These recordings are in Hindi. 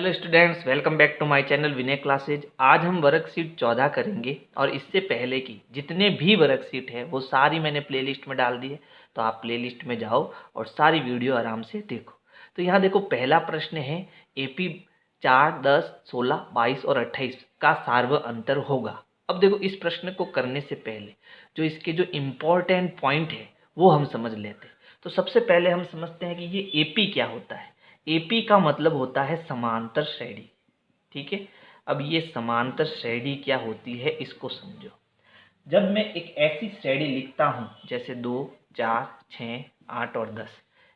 Hello students, welcome back to my channel Vinay classes. आज हम वर्कशीट 14 करेंगे और इससे पहले की जितने भी वर्कशीट है वो सारी मैंने प्लेलिस्ट में डाल दी है। तो आप प्लेलिस्ट में जाओ और सारी वीडियो आराम से देखो। तो यहाँ देखो, पहला प्रश्न है एपी 4, 10, 16, 22 और 28 का सार्व अंतर होगा। अब देखो, इस प्रश्न को करने से पहले जो इसके जो इम्पोर्टेंट पॉइंट है वो हम समझ लेते हैं। तो सबसे पहले हम समझते हैं कि ये एपी क्या होता है। एपी का मतलब होता है समांतर श्रेणी। ठीक है, अब ये समांतर श्रेणी क्या होती है इसको समझो। जब मैं एक ऐसी श्रेणी लिखता हूँ जैसे 2, 4, 6, 8 और 10,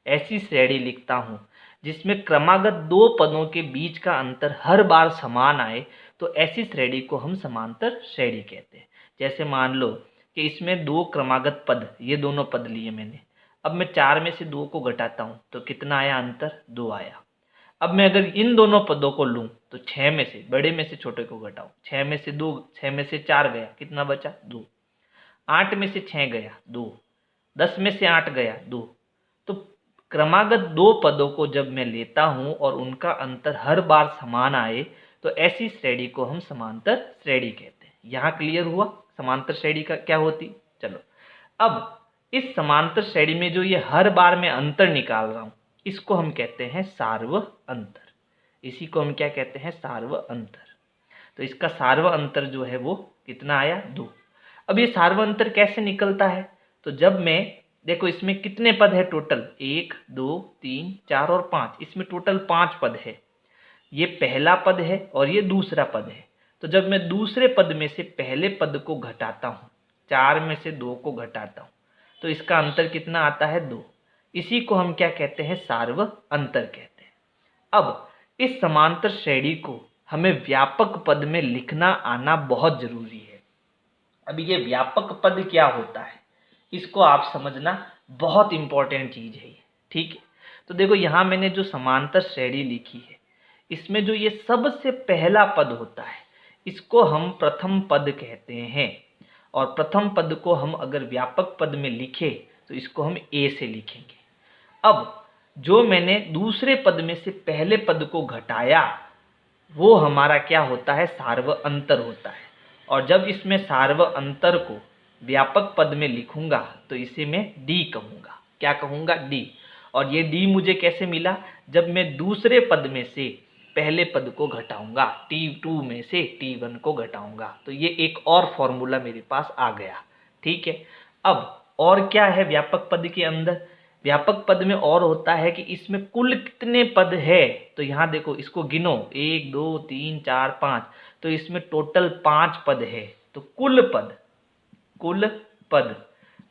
ऐसी श्रेणी लिखता हूँ जिसमें क्रमागत दो पदों के बीच का अंतर हर बार समान आए, तो ऐसी श्रेणी को हम समांतर श्रेणी कहते हैं। जैसे मान लो कि इसमें दो क्रमागत पद, ये दोनों पद लिए मैंने। अब मैं 4 में से 2 को घटाता हूँ तो कितना आया अंतर? 2 आया। अब मैं अगर इन दोनों पदों को लूँ तो 6 में से बड़े में से छोटे को घटाऊँ, 6 में से 2, 6 में से 4 गया, कितना बचा? 2। 8 में से 6 गया 2, 10 में से 8 गया 2। तो क्रमागत दो पदों को जब मैं लेता हूँ और उनका अंतर हर बार समान आए, तो ऐसी श्रेणी को हम समांतर श्रेणी कहते हैं। यहाँ क्लियर हुआ समांतर श्रेणी का क्या होती? चलो, अब इस समांतर श्रेणी में जो ये हर बार मैं अंतर निकाल रहा हूँ, इसको हम कहते हैं सार्व अंतर। इसी को हम क्या कहते हैं? सार्व अंतर। तो इसका सार्व अंतर जो है वो कितना आया? 2। अब ये सार्व अंतर कैसे निकलता है? तो जब मैं देखो, इसमें कितने पद है टोटल? 1, 2, 3, 4 और 5। इसमें टोटल 5 पद है। ये पहला पद है और ये दूसरा पद है। तो जब मैं दूसरे पद में से पहले पद को घटाता हूँ, 4 में से 2 को घटाता हूँ, तो इसका अंतर कितना आता है? 2। इसी को हम क्या कहते हैं? सार्व अंतर कहते हैं। अब इस समांतर श्रेणी को हमें व्यापक पद में लिखना आना बहुत जरूरी है। अब ये व्यापक पद क्या होता है इसको आप समझना बहुत इंपॉर्टेंट चीज है ये। ठीक है, तो देखो, यहाँ मैंने जो समांतर श्रेणी लिखी है, इसमें जो ये सबसे पहला पद होता है इसको हम प्रथम पद कहते हैं। और प्रथम पद को हम अगर व्यापक पद में लिखे तो इसको हम ए से लिखेंगे। अब जो मैंने दूसरे पद में से पहले पद को घटाया वो हमारा क्या होता है? सार्व अंतर होता है। और जब इसमें सार्व अंतर को व्यापक पद में लिखूंगा तो इसे मैं डी कहूंगा। क्या कहूंगा? डी। और ये डी मुझे कैसे मिला? जब मैं दूसरे पद में से पहले पद को घटाऊंगा, T2 में से T1 को घटाऊंगा, तो ये एक और फॉर्मूला मेरे पास आ गया। ठीक है, अब और क्या है व्यापक पद के अंदर? व्यापक पद में और होता है कि इसमें कुल कितने पद है। तो यहाँ देखो, इसको गिनो, 1, 2, 3, 4, 5। तो इसमें टोटल 5 पद है। तो कुल पद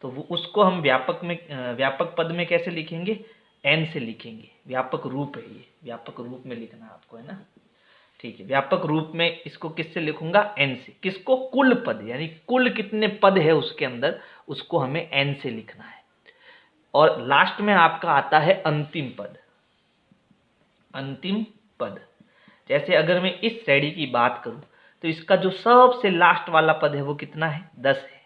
तो वो उसको हम व्यापक पद में कैसे लिखेंगे? एन से लिखेंगे। व्यापक रूप है ये, व्यापक रूप में लिखना है आपको, है ना? ठीक है, व्यापक रूप में इसको किससे लिखूंगा? एन से। किसको? कुल पद, यानी कुल कितने पद है उसके अंदर, उसको हमें एन से लिखना है। और लास्ट में आपका आता है अंतिम पद। अंतिम पद, जैसे अगर मैं इस श्रेणी की बात करूं तो इसका जो सबसे लास्ट वाला पद है वो कितना है? 10 है।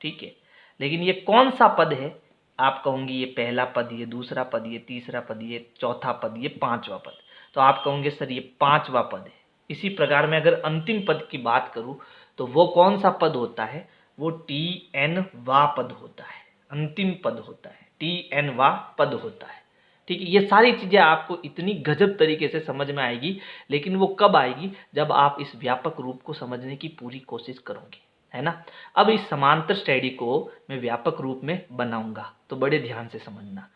ठीक है, लेकिन ये कौन सा पद है? आप कहोगे ये पहला पद, ये दूसरा पद, ये तीसरा पद, ये चौथा पद, ये 5वां पद। तो आप कहोगे सर ये 5वां पद है। इसी प्रकार में अगर अंतिम पद की बात करूं तो वो कौन सा पद होता है? वो TN वा पद होता है, अंतिम पद होता है, TN वा पद होता है। ठीक है, ये सारी चीजें आपको इतनी गजब तरीके से समझ में आएगी, लेकिन वो कब आएगी? जब आप इस व्यापक रूप को समझने की पूरी कोशिश करोगे, है ना? अब इस समांतर श्रेणी को मैं व्यापक रूप में बनाऊंगा, तो बड़े ध्यान से समझना।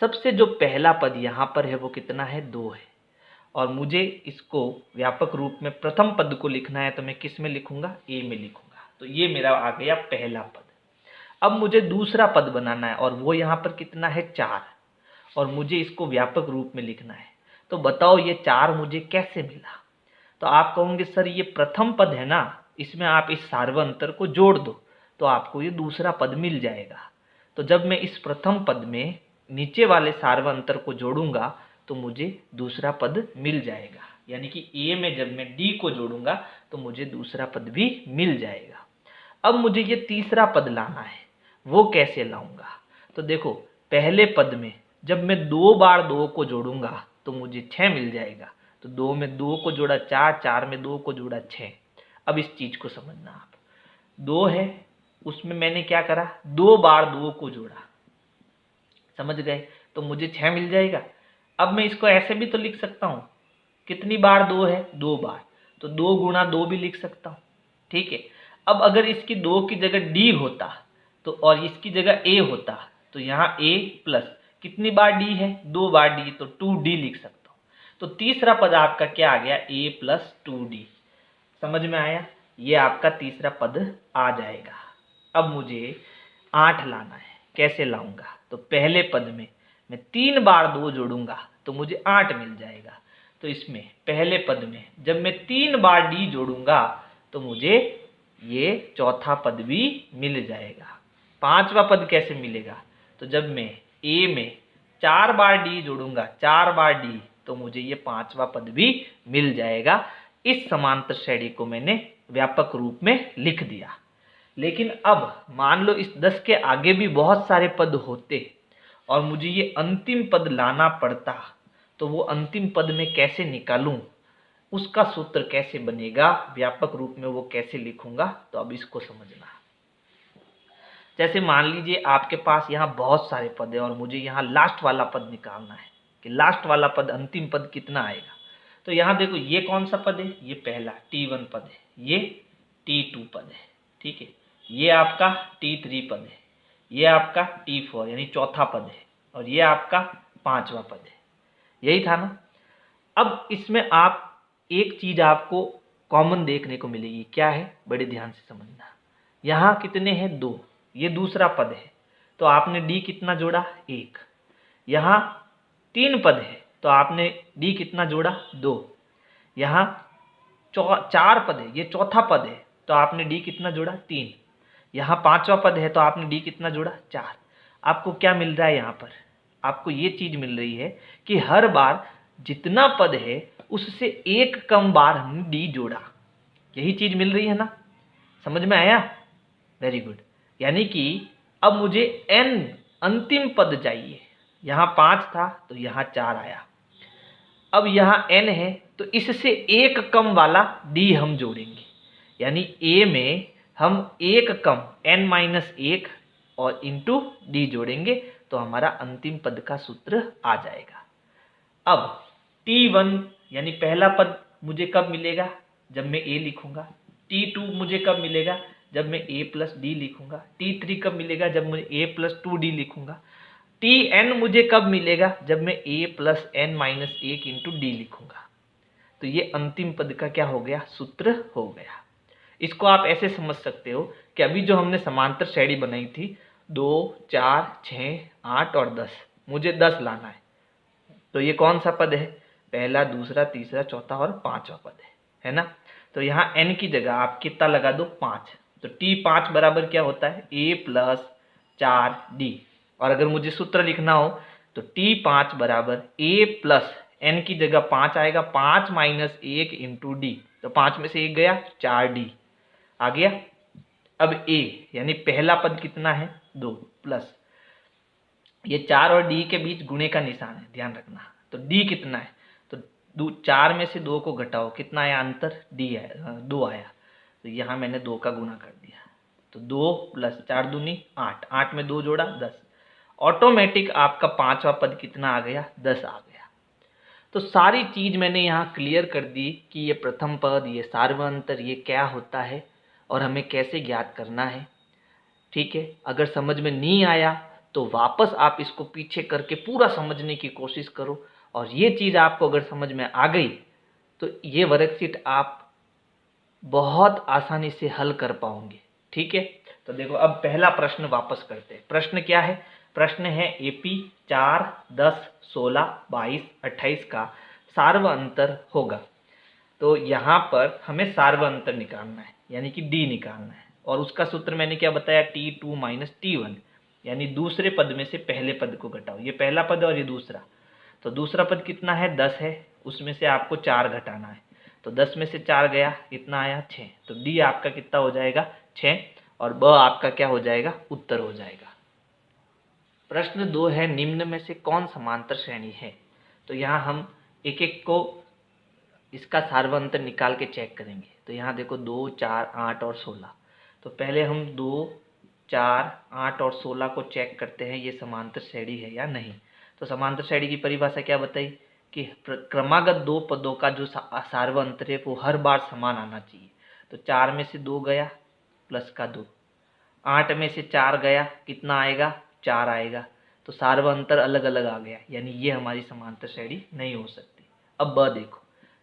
सबसे जो पहला पद यहाँ पर है वो कितना है? 2 है। और मुझे इसको व्यापक रूप में प्रथम पद को लिखना है, तो मैं किस में लिखूंगा? ए में लिखूंगा। तो ये मेरा आ गया पहला पद। अब मुझे दूसरा पद बनाना है और वो यहाँ पर कितना है? 4। और मुझे इसको व्यापक रूप में लिखना है। तो बताओ ये 4 मुझे कैसे मिला? तो आप कहोगे सर ये प्रथम पद है ना, इसमें आप इस सार्व अंतर को जोड़ दो तो आपको ये दूसरा पद मिल जाएगा। तो जब मैं इस प्रथम पद में नीचे वाले सार्व अंतर को जोड़ूंगा तो मुझे दूसरा पद मिल जाएगा। यानी कि ए में जब मैं डी को जोड़ूंगा तो मुझे दूसरा पद भी मिल जाएगा। अब मुझे ये तीसरा पद लाना है, वो कैसे लाऊंगा? तो देखो, पहले पद में जब मैं 2 बार 2 को जोड़ूंगा तो मुझे 6 मिल जाएगा। तो 2 में 2 को जोड़ा 4, 4 में 2 को जोड़ा 6। अब इस चीज को समझना आप, 2 है उसमें मैंने क्या करा, 2 बार 2 को जोड़ा, समझ गए, तो मुझे 6 मिल जाएगा। अब मैं इसको ऐसे भी तो लिख सकता हूँ, कितनी बार 2 है, 2 बार, तो 2 गुणा 2 भी लिख सकता हूँ, ठीक है। अब अगर इसकी 2 की जगह डी होता तो और इसकी जगह ए होता तो यहाँ ए प्लस कितनी बार डी है, 2 बार डी, तो 2d लिख सकता हूँ। तो तीसरा पद आपका क्या आ गया, a प्लस 2d। समझ में आया, ये आपका तीसरा पद आ जाएगा। अब मुझे 8 लाना है, कैसे लाऊंगा, तो पहले पद में मैं 3 बार 2 जोड़ूंगा तो मुझे 8 मिल जाएगा। तो इसमें पहले पद में जब मैं 3 बार डी जोड़ूंगा तो मुझे ये चौथा पद भी मिल जाएगा। पांचवा पद कैसे मिलेगा, तो जब मैं ए में 4 बार डी जोड़ूंगा, 4 बार डी, तो मुझे ये पांचवा पद भी मिल जाएगा। इस समांतर श्रेणी को मैंने व्यापक रूप में लिख दिया। लेकिन अब मान लो इस 10 के आगे भी बहुत सारे पद होते और मुझे ये अंतिम पद लाना पड़ता, तो वो अंतिम पद में कैसे निकालूं, उसका सूत्र कैसे बनेगा, व्यापक रूप में वो कैसे लिखूंगा, तो अब इसको समझना। जैसे मान लीजिए आपके पास यहाँ बहुत सारे पद है और मुझे यहाँ लास्ट वाला पद निकालना है कि लास्ट वाला पद, अंतिम पद कितना आएगा। तो यहाँ देखो ये कौन सा पद है, ये पहला T1 पद है, ये T2 पद है, ठीक है, ये आपका T3 पद है, ये आपका T4 यानी चौथा पद है, और ये आपका पांचवा पद है। यही था ना। अब इसमें आप एक चीज आपको कॉमन देखने को मिलेगी, क्या है, बड़े ध्यान से समझना। यहाँ कितने हैं, 2, ये दूसरा पद है, तो आपने डी कितना जोड़ा, 1। यहाँ 3 पद है तो आपने डी कितना जोड़ा, 2। यहाँ 4 पद है, ये चौथा पद है, तो आपने डी कितना जोड़ा, 3। यहाँ पांचवा पद है तो आपने डी कितना जोड़ा, 4। आपको क्या मिल रहा है यहाँ पर, आपको ये चीज मिल रही है कि हर बार जितना पद है उससे एक कम बार हमने डी जोड़ा, यही चीज मिल रही है ना। समझ में आया, वेरी गुड। यानी कि अब मुझे n अंतिम पद चाहिए, यहाँ 5 था तो यहाँ 4 आया, अब यहाँ n है तो इससे एक कम वाला d हम जोड़ेंगे, यानी a में हम एक कम n-1 और इंटू डी जोड़ेंगे तो हमारा अंतिम पद का सूत्र आ जाएगा। अब T1 यानी पहला पद मुझे कब मिलेगा, जब मैं a लिखूंगा। T2 मुझे कब मिलेगा, जब मैं a प्लस डी लिखूंगा। T3 कब मिलेगा, जब मैं a प्लस 2d लिखूंगा। Tn मुझे कब मिलेगा, जब मैं a plus n-1 into D लिखूंगा। तो ये अंतिम पद का क्या हो गया, सूत्र हो गया। इसको आप ऐसे समझ सकते हो कि अभी जो हमने समांतर श्रेणी बनाई थी 2, 4, 6, 8 और 10, मुझे 10 लाना है। तो ये कौन सा पद है, पहला, दूसरा, तीसरा, चौथा और पांचवा पद है ना। तो यहाँ n की जगह आप कितना लगा दो, 5। तो T5 बराबर क्या होता है, a प्लस 4d। और अगर मुझे सूत्र लिखना हो तो T5 बराबर a प्लस n की जगह 5 आएगा, 5 माइनस 1 इंटू डी, तो 5 में से 1 गया, 4d आ गया। अब a यानी पहला पद कितना है, 2 प्लस ये 4 और d के बीच गुणे का निशान है, ध्यान रखना। तो d कितना है, तो 4 में से 2 को घटाओ, कितना आया अंतर, d आया, 2 आया, तो यहाँ मैंने 2 का गुणा कर दिया। तो 2 प्लस 4 दूनी 8, 8 में 2 जोड़ा 10, ऑटोमेटिक आपका पांचवा पद कितना आ गया, 10 आ गया। तो सारी चीज मैंने यहाँ क्लियर कर दी कि ये प्रथम पद, ये सार्वअंतर, ये क्या होता है और हमें कैसे ज्ञात करना है, ठीक है। अगर समझ में नहीं आया तो वापस आप इसको पीछे करके पूरा समझने की कोशिश करो, और ये चीज आपको अगर समझ में आ गई तो ये वर्कशीट आप बहुत आसानी से हल कर पाओगे, ठीक है। तो देखो अब पहला प्रश्न वापस करते हैं। प्रश्न क्या है, प्रश्न है AP 4, 10, 16, 22, 28 का सार्वअंतर होगा। तो यहाँ पर हमें सार्वअंतर निकालना है, यानी कि D निकालना है, और उसका सूत्र मैंने क्या बताया, T2 माइनस T1, यानी दूसरे पद में से पहले पद को घटाओ। ये पहला पद है और ये दूसरा, तो दूसरा पद कितना है, 10 है, उसमें से आपको 4 घटाना है। तो 10 में से 4 गया, कितना आया, 6। तो D आपका कितना हो जाएगा, 6, और ब आपका क्या हो जाएगा, उत्तर हो जाएगा। प्रश्न 2 है, निम्न में से कौन समांतर श्रेणी है। तो यहाँ हम एक एक को इसका सार्वंतर निकाल के चेक करेंगे। तो यहाँ देखो 2, 4, 8 और 16। तो पहले हम 2, 4, 8 और 16 को चेक करते हैं ये समांतर श्रेणी है या नहीं। तो समांतर श्रेणी की परिभाषा क्या बताई कि क्रमागत दो पदों का जो सार्वंतर है वो हर बार समान आना चाहिए। तो 4 में से 2 गया प्लस का 2, 8 में से 4 गया कितना आएगा 4 आएगा। तो सार्वंतर अलग अलग आ गया, यानी ये हमारी समांतर श्रेणी नहीं हो सकती। अब ब देखो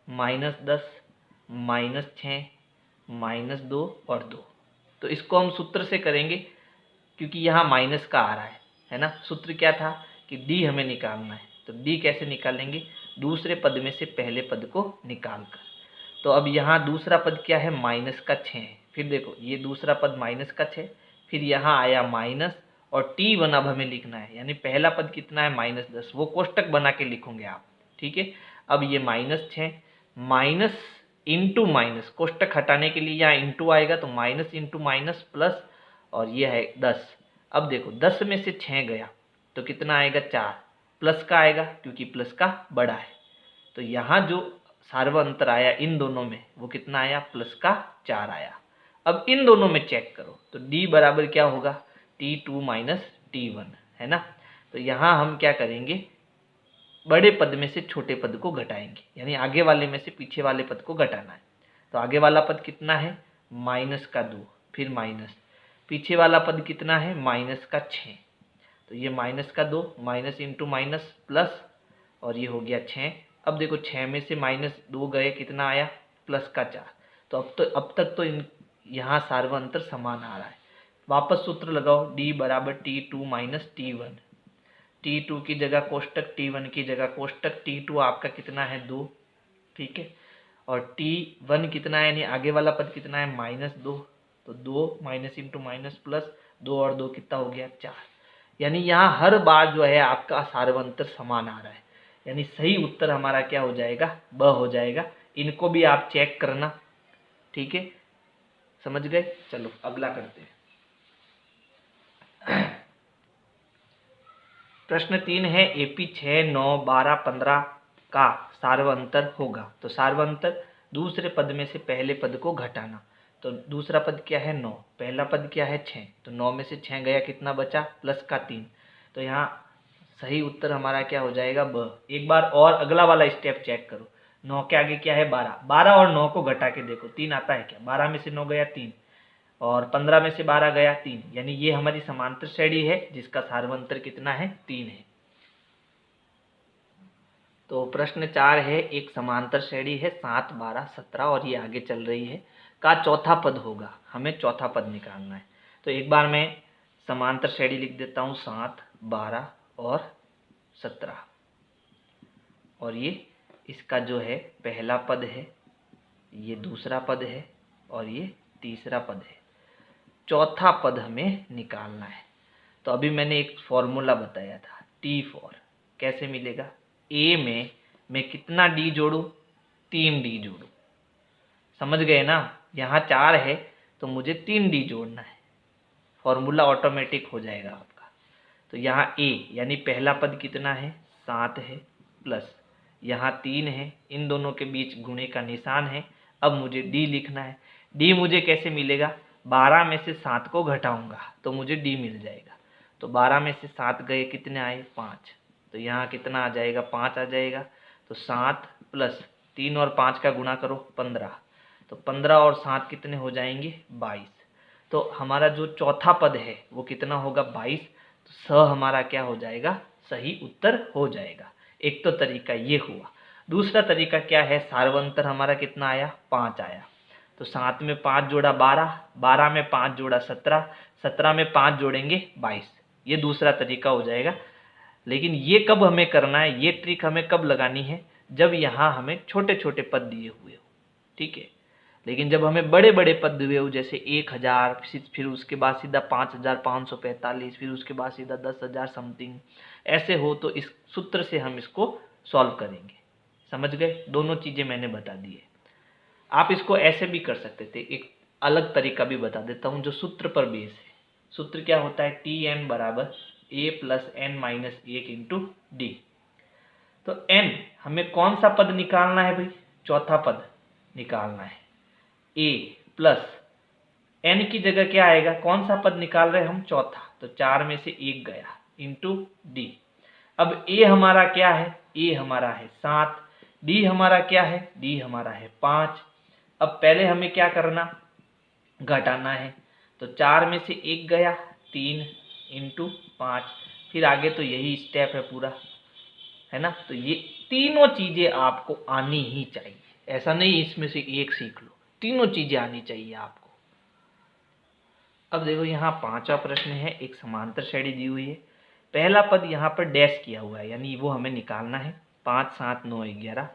-10, -6, -2 और 2। तो इसको हम सूत्र से करेंगे क्योंकि यहाँ माइनस का आ रहा है ना। सूत्र क्या था कि डी हमें निकालना है। तो डी कैसे निकालेंगे, दूसरे पद में से पहले पद को निकाल कर। तो अब यहाँ दूसरा पद क्या है माइनस का 6 है। फिर देखो ये दूसरा पद माइनस का 6, फिर यहाँ आया माइनस और T1 अब हमें लिखना है, यानी पहला पद कितना है -10, वो कोष्टक बना के लिखोगे आप, ठीक है। अब ये -6 माइनस इंटू माइनस, कोष्टक हटाने के लिए यहाँ इंटू आएगा तो माइनस इंटू माइनस प्लस, और ये है 10। अब देखो 10 में से 6 गया तो कितना आएगा 4, प्लस का आएगा क्योंकि प्लस का बड़ा है। तो यहाँ जो सार्वंतर आया इन दोनों में वो कितना आया प्लस का 4 आया। अब इन दोनों में चेक करो तो D बराबर क्या होगा T2 माइनस T1 है ना। तो यहाँ हम क्या करेंगे, बड़े पद में से छोटे पद को घटाएंगे, यानी आगे वाले में से पीछे वाले पद को घटाना है। तो आगे वाला पद कितना है माइनस का 2, फिर माइनस, पीछे वाला पद कितना है माइनस का 6। तो ये माइनस का 2 माइनस इंटू माइनस प्लस, और ये हो गया 6। अब देखो 6 में से -2 गए कितना आया प्लस का 4। तो अब तक तो यहाँ सार्वंतर समान आ रहा है। वापस सूत्र लगाओ, D बराबर T2 माइनस T1, T2 की जगह कोष्टक, T1 की जगह कोष्टक। T2 आपका कितना है 2, ठीक है, और T1 कितना है, यानी आगे वाला पद कितना है -2। तो 2 माइनस इंटू माइनस प्लस, 2 और 2 कितना हो गया 4। यानी यहाँ हर बार जो है आपका सार्वंतर समान आ रहा है, यानी सही उत्तर हमारा क्या हो जाएगा ब हो जाएगा। इनको भी आप चेक करना, ठीक है, समझ गए। चलो अगला करते हैं। प्रश्न 3 है AP 6, 9, 12, 15 का सार्वंतर होगा। तो सार्वंतर दूसरे पद में से पहले पद को घटाना। तो दूसरा पद क्या है 9, पहला पद क्या है 6। तो 9 में से 6 गया कितना बचा प्लस का 3। तो यहाँ सही उत्तर हमारा क्या हो जाएगा ब। एक बार और अगला वाला स्टेप चेक करो, 9 के आगे क्या है 12, 12 और 9 को घटा के देखो 3 आता है क्या। 12 में से 9 गया 3, और 15 में से 12 गया 3, यानी ये हमारी समांतर श्रेणी है जिसका सार्वंतर कितना है 3 है। तो प्रश्न 4 है, एक समांतर श्रेणी है 7, 12, 17 और ये आगे चल रही है का चौथा पद होगा। हमें चौथा पद निकालना है। तो एक बार मैं समांतर श्रेणी लिख देता हूँ 7, 12 और 17, और ये इसका जो है पहला पद है, ये दूसरा पद है और ये तीसरा पद है। चौथा पद हमें निकालना है। तो अभी मैंने एक फॉर्मूला बताया था T4, कैसे मिलेगा, A में मैं कितना D जोड़ूँ 3D जोड़ूँ, समझ गए ना। यहाँ 4 है तो मुझे 3D जोड़ना है, फॉर्मूला ऑटोमेटिक हो जाएगा आपका। तो यहाँ A यानी पहला पद कितना है 7 है, प्लस यहाँ 3 है, इन दोनों के बीच गुणे का निशान है। अब मुझे D लिखना है। D मुझे कैसे मिलेगा, 12 में से 7 को घटाऊंगा तो मुझे D मिल जाएगा। तो 12 में से 7 गए कितने आए 5, तो यहाँ कितना आ जाएगा 5 आ जाएगा। तो 7 प्लस 3 और 5 का गुणा करो 15, तो 15 और 7 कितने हो जाएंगे 22। तो हमारा जो चौथा पद है वो कितना होगा 22। तो स हमारा क्या हो जाएगा सही उत्तर हो जाएगा। एक तो तरीका ये हुआ। दूसरा तरीका क्या है, सार्वंतर हमारा कितना आया 5 आया। तो 7 में 5 जोड़ा 12, 12 में 5 जोड़ा 17, 17 में 5 जोड़ेंगे 22। ये दूसरा तरीका हो जाएगा। लेकिन ये कब हमें करना है, ये ट्रिक हमें कब लगानी है, जब यहाँ हमें छोटे छोटे पद दिए हुए हो, ठीक है। लेकिन जब हमें बड़े बड़े पद दिए हो जैसे 1000, फिर उसके बाद सीधा 5545, फिर उसके बाद सीधा 10,000 समथिंग ऐसे हो, तो इस सूत्र से हम इसको सॉल्व करेंगे। समझ गए, दोनों चीज़ें मैंने बता दी है। आप इसको ऐसे भी कर सकते थे, एक अलग तरीका भी बता देता हूँ जो सूत्र पर बेस है। सूत्र क्या होता है, Tn बराबर A plus n minus 1 into D. तो n हमें कौन सा पद निकालना है भाई, चौथा पद निकालना है। ए प्लस एन की जगह क्या आएगा, कौन सा पद निकाल रहे हैं हम, चौथा, तो 4 में से 1 गया इंटू डी। अब ए हमारा क्या है, ए हमारा है 7, डी हमारा क्या है, डी हमारा है 5। अब पहले हमें क्या करना, घटाना है, तो 4 में से 1 गया 3 इंटू 5। फिर आगे तो यही स्टेप है पूरा, है ना। तो ये तीनों चीजें आपको आनी ही चाहिए, ऐसा नहीं इसमें से एक सीख लो, तीनों चीजें आनी चाहिए आपको। अब देखो यहाँ 5वां प्रश्न है, एक समांतर श्रेणी दी हुई है। पहला पद यहाँ पर डैश किया हुआ है, यानी वो हमें निकालना है। 5 7 9 11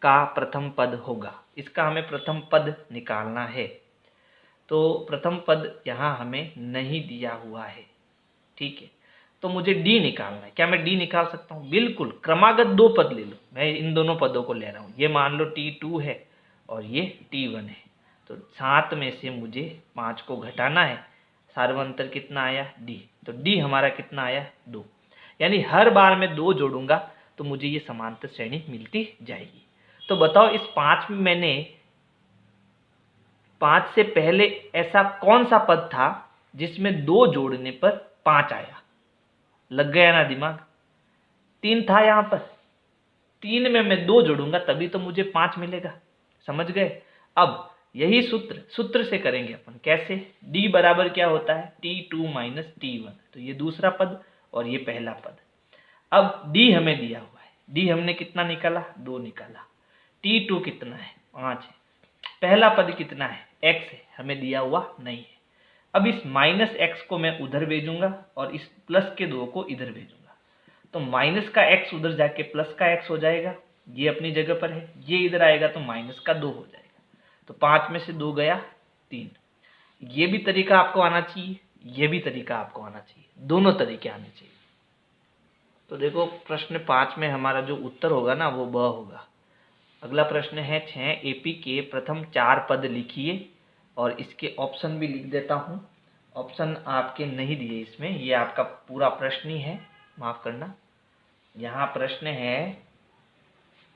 का प्रथम पद होगा, इसका हमें प्रथम पद निकालना है। तो प्रथम पद यहाँ हमें नहीं दिया हुआ है, ठीक है। तो मुझे डी निकालना है। क्या मैं डी निकाल सकता हूँ? बिल्कुल, क्रमागत 2 पद ले लो, मैं इन दोनों पदों को ले रहा हूँ। ये मान लो T2 है और ये T1 है। तो 7 में से मुझे 5 को घटाना है, सार्वंतर कितना आया, डी। तो डी हमारा कितना आया, 2। यानी हर बार मैं 2 जोड़ूंगा तो मुझे ये समांतर श्रेणी मिलती जाएगी। तो बताओ इस 5 में मैंने 5 से पहले ऐसा कौन सा पद था जिसमें 2 जोड़ने पर 5 आया? लग गया ना दिमाग? 3 था यहाँ पर, 3 में मैं 2 जोड़ूंगा तभी तो मुझे 5 मिलेगा, समझ गए। अब यही सूत्र से करेंगे अपन। कैसे? d बराबर क्या होता है, T2 माइनस T1। तो ये दूसरा पद और ये पहला पद। अब d हमें दिया हुआ है, d हमने कितना निकाला, 2 निकाला। T2 कितना है, 5 है। पहला पद कितना है, x है, हमें दिया हुआ नहीं है। अब इस माइनस x को मैं उधर भेजूंगा और इस प्लस के 2 को इधर भेजूंगा, तो माइनस का x उधर जाके प्लस का x हो जाएगा, ये अपनी जगह पर है। ये इधर आएगा तो माइनस का 2 हो जाएगा। तो 5 में से 2 गया 3। ये भी तरीका आपको आना चाहिए, ये भी तरीका आपको आना चाहिए, दोनों तरीके आने चाहिए। तो देखो प्रश्न 5 में हमारा जो उत्तर होगा ना वो ब होगा। अगला प्रश्न है 6 एपी के प्रथम 4 पद लिखिए, और इसके ऑप्शन भी लिख देता हूँ। ऑप्शन आपके नहीं दिए इसमें, ये आपका पूरा प्रश्न ही है, माफ करना। यहाँ प्रश्न है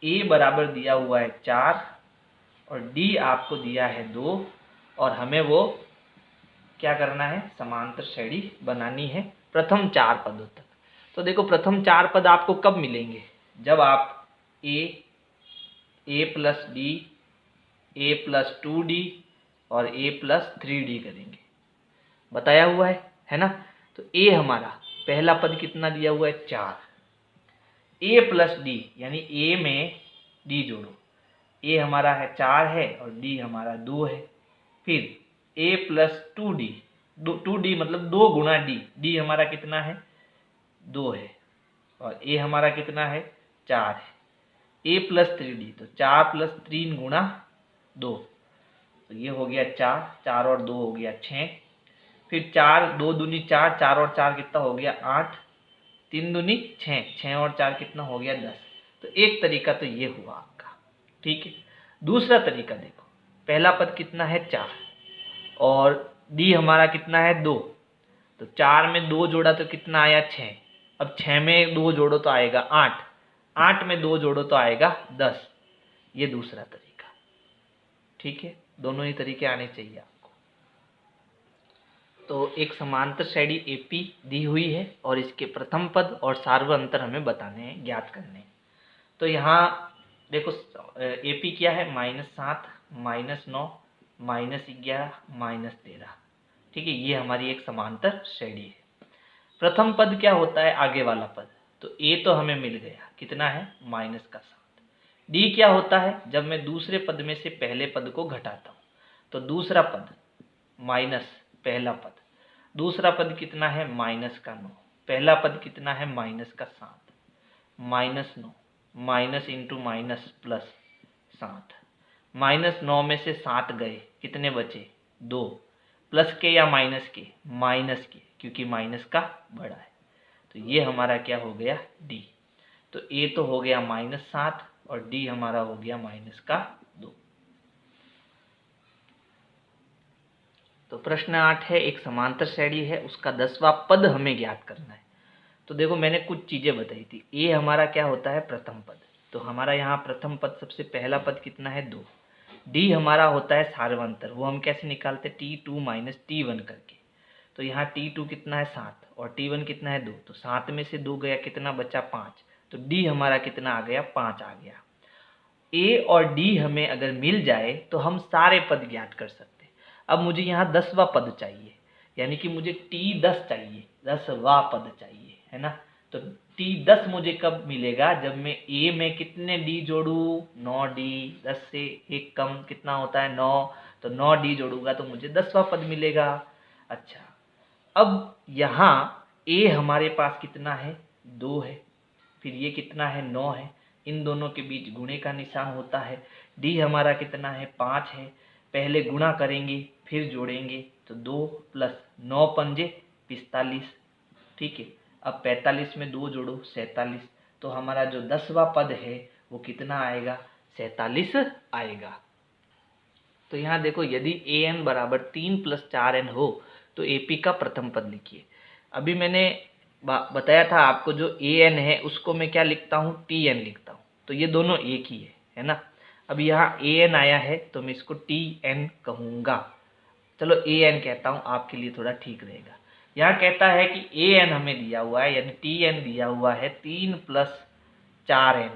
ए बराबर दिया हुआ है 4 और डी आपको दिया है 2, और हमें वो क्या करना है, समांतर श्रेणी बनानी है प्रथम 4 पदों तक। तो देखो प्रथम 4 पद आपको कब मिलेंगे, जब आप ए प्लस डी, ए प्लस 2d और ए प्लस 3d करेंगे, बताया हुआ है ना। तो ए हमारा पहला पद कितना दिया हुआ है, 4। ए प्लस डी यानी ए में डी जोड़ो, ए हमारा है 4 है और डी हमारा 2 है। फिर ए प्लस 2d, 2d मतलब 2 गुना डी, डी हमारा कितना है, 2 है, और ए हमारा कितना है, 4 है। ए प्लस 3d तो 4 प्लस 3 गुना 2, तो ये हो गया 4, 4 और 2 हो गया 6। फिर 4 2 दूनी 4, 4 और 4 कितना हो गया 8, 3 दूनी 6, 6 और 4 कितना हो गया 10। तो एक तरीका तो ये हुआ आपका, ठीक है। दूसरा तरीका देखो, पहला पद कितना है 4 और डी हमारा कितना है 2, तो 4 में 2 जोड़ा तो कितना आया 6। अब 6 में 2 जोड़ो तो आएगा 8, 8 में 2 जोड़ो तो आएगा 10। ये दूसरा तरीका, ठीक है। दोनों ही तरीके आने चाहिए आपको। तो एक समांतर श्रेणी एपी दी हुई है और इसके प्रथम पद और सार्वअंतर हमें बताने हैं, ज्ञात करने हैं। तो यहाँ देखो एपी क्या है, -7 -9 -11 -13, ठीक है। ये हमारी एक समांतर श्रेणी है। प्रथम पद क्या होता है, आगे वाला पद, तो ए तो हमें मिल गया, कितना है, -7। डी क्या होता है, जब मैं दूसरे पद में से पहले पद को घटाता हूँ, तो दूसरा पद माइनस पहला पद, दूसरा पद कितना है, -9, पहला पद कितना है, -7, -9 माइनस इंटू माइनस प्लस 7, -9 में से 7 गए, कितने बचे, 2, प्लस के या माइनस के, माइनस के, क्योंकि माइनस का बड़ा है। तो ये हमारा क्या हो गया, डी। तो ए तो हो गया -7 और डी हमारा हो गया -2। तो प्रश्न 8 है, एक समांतर श्रेणी है, उसका 10वां पद हमें ज्ञात करना है। तो देखो मैंने कुछ चीजें बताई थी। ए हमारा क्या होता है, प्रथम पद। तो हमारा यहाँ प्रथम पद सबसे पहला पद कितना है 2। डी हमारा होता है सार्वंतर, वो हम कैसे निकालते हैं T2 माइनस T1 करके। तो यहाँ T2 कितना है 7 और T1 कितना है 2, तो 7 में से 2 गया कितना बचा 5, तो डी हमारा कितना आ गया 5 आ गया। ए और डी हमें अगर मिल जाए तो हम सारे पद ज्ञात कर सकते हैं। अब मुझे यहाँ 10वां पद चाहिए, यानी कि मुझे T10 चाहिए, 10वां पद चाहिए, है ना। तो T10 मुझे कब मिलेगा, जब मैं ए में कितने डी जोड़ूँ, 9 डी, 10 से 1 कम कितना होता है 9, तो 9 डी जोड़ूंगा तो मुझे 10वां पद मिलेगा। अच्छा, अब यहाँ ए हमारे पास कितना है 2 है, फिर ये कितना है 9 है, इन दोनों के बीच गुणे का निशान होता है। डी हमारा कितना है 5 है, पहले गुणा करेंगे फिर जोड़ेंगे, तो 2 प्लस 9 पंजे 45, ठीक है। अब 45 में 2 जोड़ो 47, तो हमारा जो 10वां पद है वो कितना आएगा 47 आएगा। तो यहाँ देखो, यदि ए एन बराबर 3 + 4n हो तो ए पी का प्रथम पद लिखिए। अभी मैंने बताया था आपको, जो ए एन है उसको मैं क्या लिखता हूँ टी एन लिखता हूँ, तो ये दोनों एक ही है ना। अब यहाँ ए एन आया है तो मैं इसको टी एन कहूँगा, चलो ए एन कहता हूँ, आपके लिए थोड़ा ठीक रहेगा। यहाँ कहता है कि ए एन हमें दिया हुआ है, यानी टी एन दिया हुआ है 3 + 4n,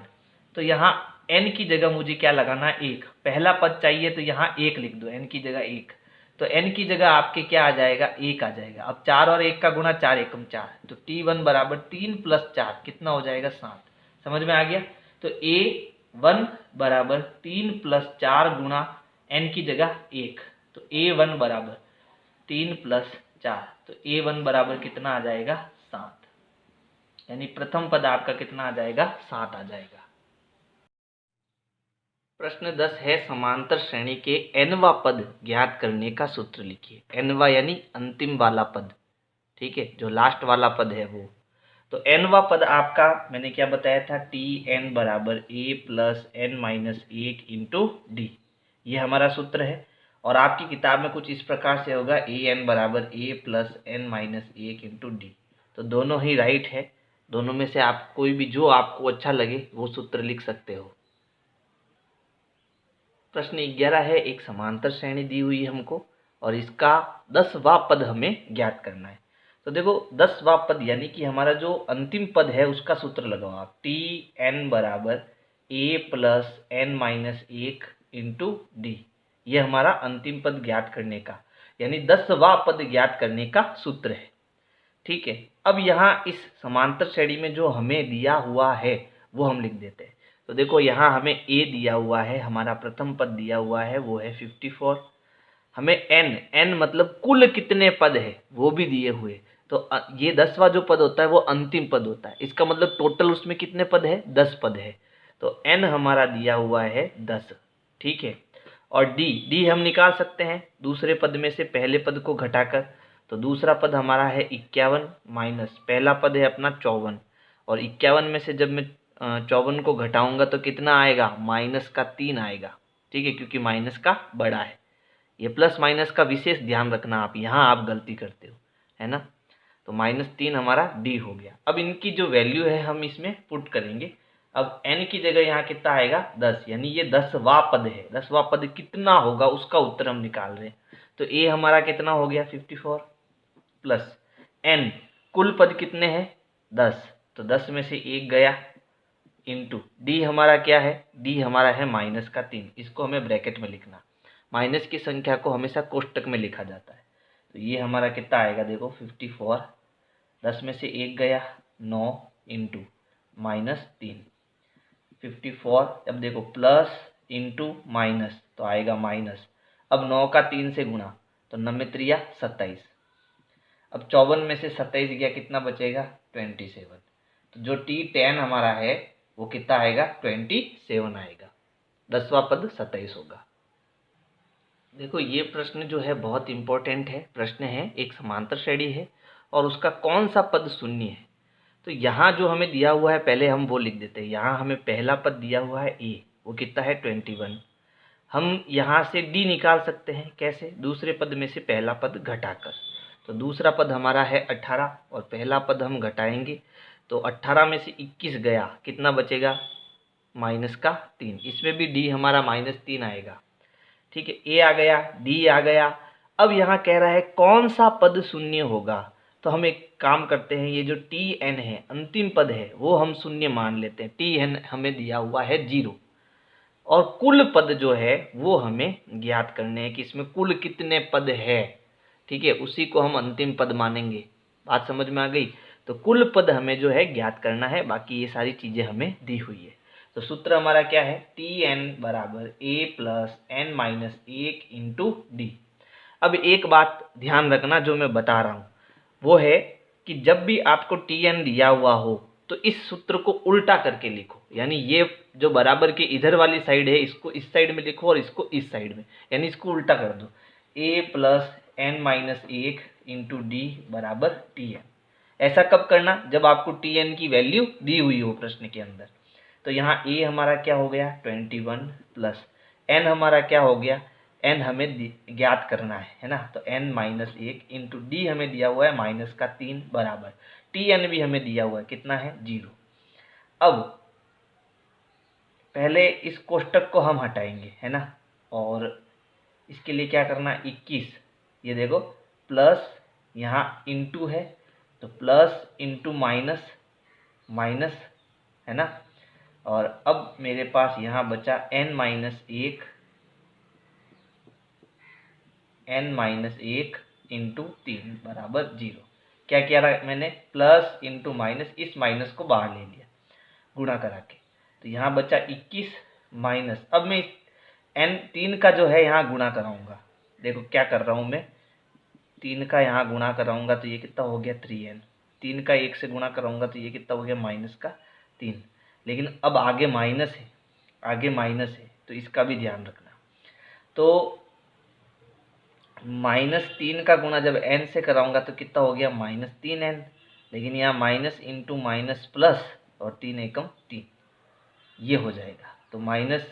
तो यहाँ n की जगह मुझे क्या लगाना है 1, पहला पद चाहिए तो यहाँ 1 लिख दो, n की जगह 1, तो n की जगह आपके क्या आ जाएगा 1 आ जाएगा। अब 4 और 1 का गुणा 4 एकम 4, तो T1 बराबर 3 + 4 कितना हो जाएगा 7, समझ में आ गया। तो A1 बराबर 3 + 4 गुणा n की जगह 1, तो A1 बराबर 3 + 4, तो A1 बराबर कितना आ जाएगा 7, यानी प्रथम पद आपका कितना आ जाएगा 7 आ जाएगा। प्रश्न 10 है, समांतर श्रेणी के nवां पद ज्ञात करने का सूत्र लिखिए। nवां यानी अंतिम वाला पद, ठीक है, जो लास्ट वाला पद है वो। तो nवां पद आपका मैंने क्या बताया था, Tn बराबर a + n - 1 × d, ये हमारा सूत्र है। और आपकी किताब में कुछ इस प्रकार से होगा, an बराबर a + n - 1 × d, तो दोनों ही राइट है। दोनों में से आप कोई भी जो आपको अच्छा लगे वो सूत्र लिख सकते हो। प्रश्न 11 है, एक समांतर श्रेणी दी हुई है हमको और इसका 10वां पद हमें ज्ञात करना है। तो देखो 10वां पद यानी कि हमारा जो अंतिम पद है उसका सूत्र लगाओ आप, Tn बराबर a + n - 1 × d, ये हमारा अंतिम पद ज्ञात करने का, यानी 10वां पद ज्ञात करने का सूत्र है, ठीक है। अब यहाँ इस समांतर श्रेणी में जो हमें दिया हुआ है वो हम लिख देते हैं। तो देखो यहाँ हमें a दिया हुआ है, हमारा प्रथम पद दिया हुआ है वो है 54, हमें n मतलब कुल कितने पद है वो भी दिए हुए। तो ये 10वां जो पद होता है वो अंतिम पद होता है, इसका मतलब टोटल उसमें कितने पद है 10 पद है। तो n हमारा दिया हुआ है 10, ठीक है। और d हम निकाल सकते हैं दूसरे पद में से पहले पद को घटाकर। तो दूसरा पद हमारा है 51 माइनस पहला पद है अपना 54, और 51 में से जब मैं 54 को घटाऊंगा तो कितना आएगा -3 आएगा, ठीक है, क्योंकि माइनस का बड़ा है। ये प्लस माइनस का विशेष ध्यान रखना, आप यहाँ आप गलती करते हो, है ना। तो -3 हमारा डी हो गया। अब इनकी जो वैल्यू है हम इसमें पुट करेंगे। अब n की जगह यहाँ कितना आएगा 10, यानी ये 10वां पद है। 10वां पद कितना होगा उसका उत्तर हम निकाल रहे हैं। तो a हमारा कितना हो गया 54 प्लस n, कुल पद कितने हैं 10, तो 10 में से 1 गया इंटू डी हमारा क्या है, डी हमारा है -3, इसको हमें ब्रैकेट में लिखना। माइनस की संख्या को हमेशा कोष्टक में लिखा जाता है। तो ये हमारा कितना आएगा देखो 54, 10 में से 1 गया 9 इंटू -3, 54, अब देखो प्लस इंटू माइनस तो आएगा माइनस। अब 9 का 3 से गुणा तो 9 में 3 27, अब 54 में से 27 गया कितना बचेगा 27। तो जो T10 हमारा है वो कितना आएगा 27 आएगा, 10वां पद 27 होगा। देखो ये प्रश्न जो है बहुत इंपॉर्टेंट है। प्रश्न है, एक समांतर श्रेणी है और उसका कौन सा पद शून्य है। तो यहाँ जो हमें दिया हुआ है पहले हम वो लिख देते हैं। यहाँ हमें पहला पद दिया हुआ है a, वो कितना है 21। हम यहाँ से d निकाल सकते हैं, कैसे, दूसरे पद में से पहला पद घटाकर। तो दूसरा पद हमारा है 18 और पहला पद हम घटाएंगे तो 18 में से 21 गया कितना बचेगा -3, इसमें भी d हमारा -3 आएगा। ठीक है, a आ गया, d आ गया। अब यहाँ कह रहा है कौन सा पद शून्य होगा, तो हम एक काम करते हैं, ये जो tn है अंतिम पद है वो हम शून्य मान लेते हैं। tn हमें दिया हुआ है 0 और कुल पद जो है वो हमें ज्ञात करने हैं कि इसमें कुल कितने पद है। ठीक है, उसी को हम अंतिम पद मानेंगे। बात समझ में आ गई? तो कुल पद हमें जो है ज्ञात करना है, बाकी ये सारी चीज़ें हमें दी हुई है। तो सूत्र हमारा क्या है, tn बराबर a plus n minus 1 into D. अब एक बात ध्यान रखना जो मैं बता रहा हूँ वो है कि जब भी आपको tn दिया हुआ हो तो इस सूत्र को उल्टा करके लिखो, यानी ये जो बराबर के इधर वाली साइड है इसको इस साइड में लिखो और इसको इस साइड में, यानी इसको उल्टा कर दो। a plus n minus 1 into D बराबर tn। ऐसा कब करना, जब आपको tn की वैल्यू दी हुई हो प्रश्न के अंदर। तो यहाँ a हमारा क्या हो गया 21 प्लस n हमारा क्या हो गया, n हमें ज्ञात करना है ना, तो n माइनस 1 इंटू डी हमें दिया हुआ है -3 बराबर tn भी हमें दिया हुआ है कितना है 0। अब पहले इस कोष्टक को हम हटाएंगे है ना, और इसके लिए क्या करना है 21, ये देखो प्लस यहाँ इंटू है तो प्लस इंटू माइनस माइनस है ना, और अब मेरे पास यहाँ बचा n माइनस 1 इंटू 3 बराबर 0। क्या किया रहा मैंने, प्लस इंटू माइनस, इस माइनस को बाहर ले लिया गुणा करा के, तो यहाँ बचा 21 माइनस, अब मैं n 3 का जो है यहाँ गुणा कराऊंगा। देखो क्या कर रहा हूँ मैं, 3 का यहाँ गुणा कराऊंगा तो ये कितना हो गया 3n, 3 का 1 से गुणा कराऊंगा तो ये कितना हो गया -3। लेकिन अब आगे माइनस है, आगे माइनस है तो इसका भी ध्यान रखना। तो -3 का गुणा जब n से कराऊंगा तो कितना हो गया -3n, लेकिन यहाँ माइनस इंटू माइनस प्लस और 3 एकम 3, ये हो जाएगा। तो माइनस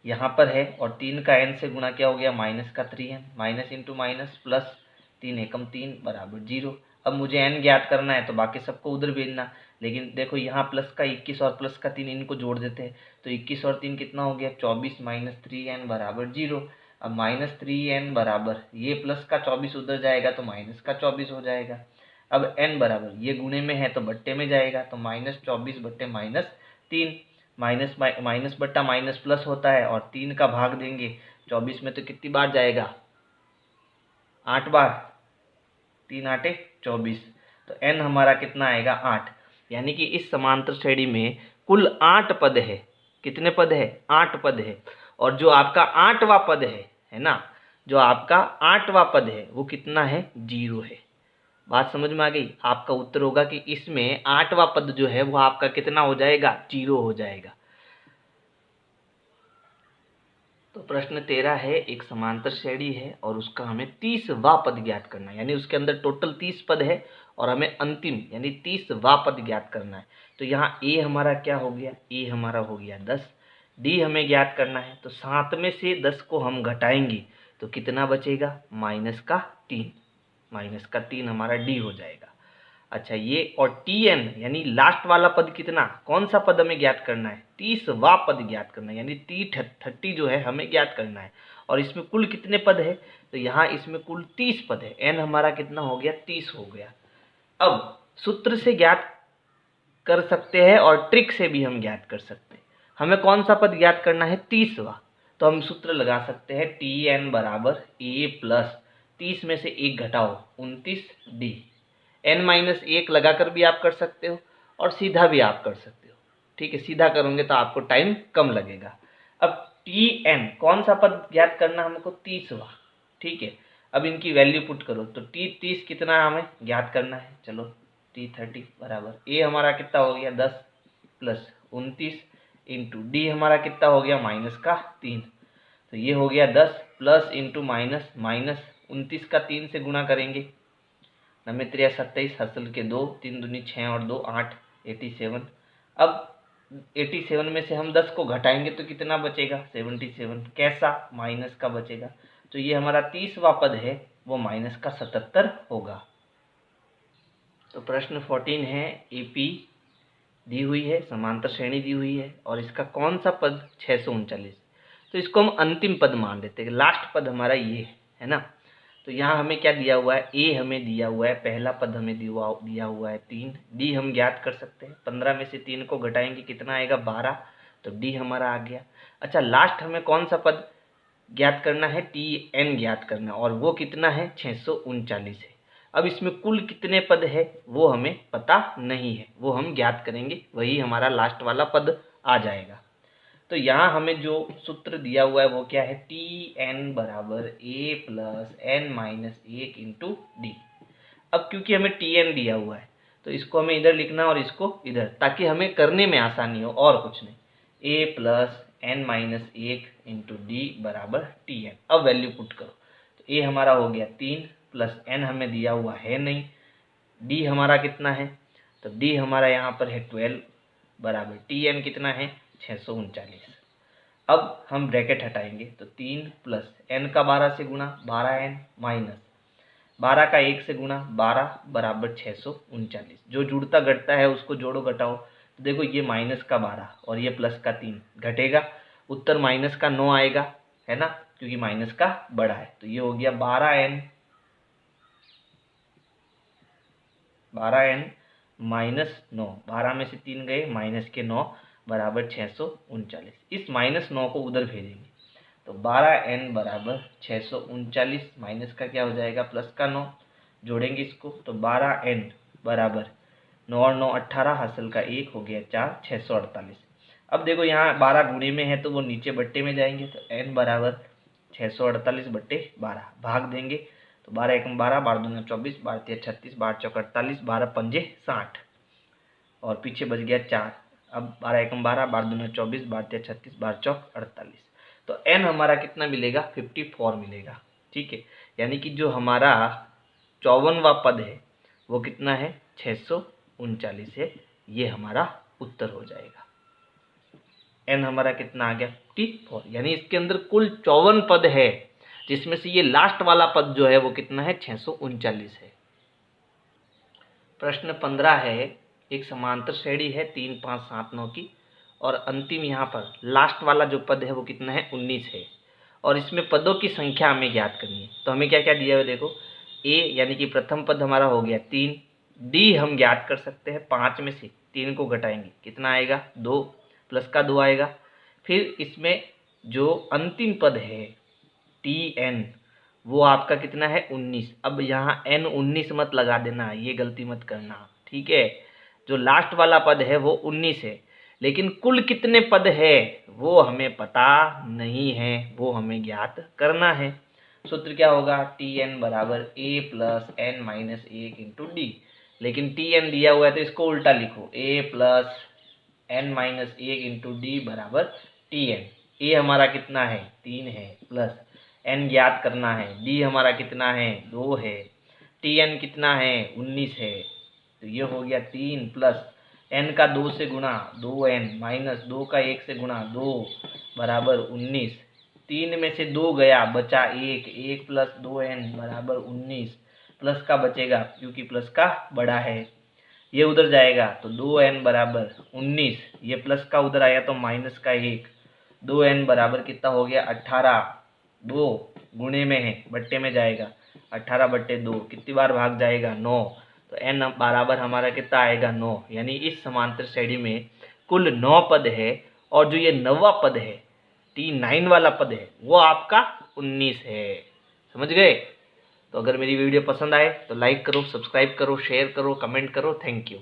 यहाँ पर है और 3 का n से गुणा क्या हो गया -3n, minus into minus plus 3 एकम 3 बराबर 0। अब मुझे n ज्ञात करना है तो बाकी सबको उधर भेजना, लेकिन देखो यहाँ प्लस का 21 और प्लस का 3 इनको जोड़ देते हैं, तो 21 और 3 कितना हो गया 24 माइनस 3n बराबर 0। अब -3n बराबर ये प्लस का 24 उधर जाएगा तो माइनस का 24 हो जाएगा। अब n बराबर ये गुणे में है तो बट्टे में जाएगा, तो -24 बट्टे -3, माइनस बट्टा माइनस प्लस होता है और 3 का भाग देंगे 24 में तो कितनी बार जाएगा 8 बार, 3 8 24, तो n हमारा कितना आएगा 8। यानी कि इस समांतर श्रेणी में कुल 8 पद है। कितने पद है 8 पद है, और जो आपका 8वां पद है ना, जो आपका 8वां पद है वो कितना है 0 है। बात समझ में आ गई? आपका उत्तर होगा कि इसमें 8वां पद जो है वो आपका कितना हो जाएगा 0 हो जाएगा। तो प्रश्न 13 है, एक समांतर श्रेणी है और उसका हमें 30वां पद ज्ञात करना है, यानी उसके अंदर टोटल 30 पद है और हमें अंतिम यानी 30वां पद ज्ञात करना है। तो यहाँ a हमारा क्या हो गया, a हमारा हो गया 10, d हमें ज्ञात करना है, तो 7 में से 10 को हम घटाएंगे तो कितना बचेगा -3 हमारा d हो जाएगा। अच्छा ये और tn यानी लास्ट वाला पद कितना, कौन सा पद हमें ज्ञात करना है 30वां पद ज्ञात करना है, यानी t30 जो है हमें ज्ञात करना है। और इसमें कुल कितने पद है, तो यहाँ इसमें कुल 30 पद है, n हमारा कितना हो गया 30 हो गया। अब सूत्र से ज्ञात कर सकते हैं और ट्रिक से भी हम ज्ञात कर सकते हैं। हमें कौन सा पद ज्ञात करना है 30वां, तो हम सूत्र लगा सकते हैं tn बराबर a प्लस 30 में से 1 घटाओ 29d, n-1 लगाकर भी आप कर सकते हो और सीधा भी आप कर सकते हो। ठीक है, सीधा करोगे तो आपको टाइम कम लगेगा। अब tn कौन सा पद ज्ञात करना हमको 30वां। ठीक है, अब इनकी वैल्यू पुट करो तो t30 कितना हमें ज्ञात करना है, चलो t30 बराबर a हमारा कितना हो गया 10 प्लस 29 इंटू डी हमारा कितना हो गया -3, तो ये हो गया 10 प्लस इंटू माइनस 29 का 3 से गुणा करेंगे, 9 27 हासिल के 2, 3 दूनी 6 और 2 8, 87। अब 87 में से हम 10 को घटाएंगे तो कितना बचेगा 77, कैसा माइनस का बचेगा, तो ये हमारा 30वां पद है वो -77 होगा। तो प्रश्न 14 है, AP दी हुई है, समांतर श्रेणी दी हुई है और इसका कौन सा पद 639। तो इसको हम अंतिम पद मान लेते हैं, लास्ट पद हमारा ये है ना। तो यहाँ हमें क्या दिया हुआ है, ए हमें दिया हुआ है, पहला पद हमें दिया हुआ है 3। डी हम ज्ञात कर सकते हैं, 15 में से 3 को घटाएंगे कितना आएगा 12, तो डी हमारा आ गया। अच्छा, लास्ट हमें कौन सा पद ज्ञात करना है, टी एन ज्ञात करना, और वो कितना है 639 है। अब इसमें कुल कितने पद है वो हमें पता नहीं है, वो हम ज्ञात करेंगे, वही हमारा लास्ट वाला पद आ जाएगा। तो यहाँ हमें जो सूत्र दिया हुआ है वो क्या है, टी एन बराबर A plus N minus 1 into D. अब क्योंकि हमें टी एन दिया हुआ है तो इसको हमें इधर लिखना और इसको इधर, ताकि हमें करने में आसानी हो, और कुछ नहीं। A plus N minus 1 into D बराबर टी एन। अब वैल्यू पुट करो, तो ए हमारा हो गया 3 प्लस एन हमें दिया हुआ है नहीं, डी हमारा कितना है, तो डी हमारा यहाँ पर है 12 बराबर टी एन कितना है 639। अब हम ब्रैकेट हटाएंगे तो 3 प्लस एन का 12 से गुणा 12 एन माइनस 12 का 1 से गुणा 12 बराबर 639। जो जुड़ता घटता है उसको जोड़ो घटाओ, तो देखो ये माइनस का 12 और ये प्लस का 3 घटेगा, उत्तर माइनस का 9 आएगा, है ना, क्योंकि माइनस का बड़ा है। तो ये हो गया 12n माइनस 9, 12 में से 3 गए माइनस के 9 बराबर 639। इस माइनस 9 को उधर भेजेंगे तो 12n बराबर 639 माइनस का क्या हो जाएगा प्लस का 9, जोड़ेंगे इसको तो 12n बराबर 9 और 9 18, हासिल का 1 हो गया 4, 648। अब देखो यहाँ 12 गुणे में है तो वो नीचे बट्टे में जाएंगे, तो n बराबर 648 बट्टे 12 भाग देंगे तो 12 एकम 12, 12 दूना 24, 12 तिया 36, 12 चौक 48, 12 पंजे 60 और पीछे बच गया 4। अब 12 एकम 12, 12 दूना 24, 12 तिया 36, 12 चौक 48। तो n हमारा कितना मिलेगा 54 मिलेगा। ठीक है, यानी कि जो हमारा 54वां पद है वो कितना है 639 है, ये हमारा उत्तर हो जाएगा। n हमारा कितना आ गया 54, यानी इसके अंदर कुल 54 पद है, जिसमें से ये लास्ट वाला पद जो है वो कितना है 639 है। प्रश्न 15 है, एक समांतर श्रेणी है 3 5 7 9 की, और अंतिम यहाँ पर लास्ट वाला जो पद है वो कितना है 19 है, और इसमें पदों की संख्या हमें ज्ञात करनी है। तो हमें क्या क्या दिया हुआ है देखो, ए यानी कि प्रथम पद हमारा हो गया 3, डी हम ज्ञात कर सकते हैं, 5 में से 3 को घटाएंगे कितना आएगा 2, प्लस का 2 आएगा। फिर इसमें जो अंतिम पद है टी एन वो आपका कितना है 19। अब यहाँ n 19 मत लगा देना, ये गलती मत करना, ठीक है। जो लास्ट वाला पद है वो 19 है, लेकिन कुल कितने पद है वो हमें पता नहीं है, वो हमें ज्ञात करना है। सूत्र क्या होगा, टी एन बराबर A plus N minus 1 into D. लेकिन टी एन दिया हुआ है तो इसको उल्टा लिखो, A plus N minus 1 into D बराबर टी एन। ए हमारा कितना है 3 है, प्लस एन ज्ञात करना है, डी हमारा कितना है 2 है, टी एन कितना है 19 है। तो ये हो गया 3 प्लस एन का 2 से गुणा 2n माइनस 2 का 1 से गुणा 2 बराबर 19। 3 में से 2 गया बचा 1, 1 प्लस 2n बराबर 19, प्लस का बचेगा क्योंकि प्लस का बड़ा है, ये उधर जाएगा तो 2n बराबर 19, ये प्लस का उधर आया तो माइनस का 1, 2n बराबर कितना हो गया 18, 2 गुणे में है बट्टे में जाएगा, 18 बट्टे 2 कितनी बार भाग जाएगा 9, तो n बराबर हमारा कितना आएगा 9। यानी इस समांतर श्रेणी में कुल 9 पद है, और जो ये 9वां पद है T9 वाला पद है वो आपका 19 है। समझ गए? तो अगर मेरी वीडियो पसंद आए तो लाइक करो, सब्सक्राइब करो, शेयर करो, कमेंट करो। Thank you.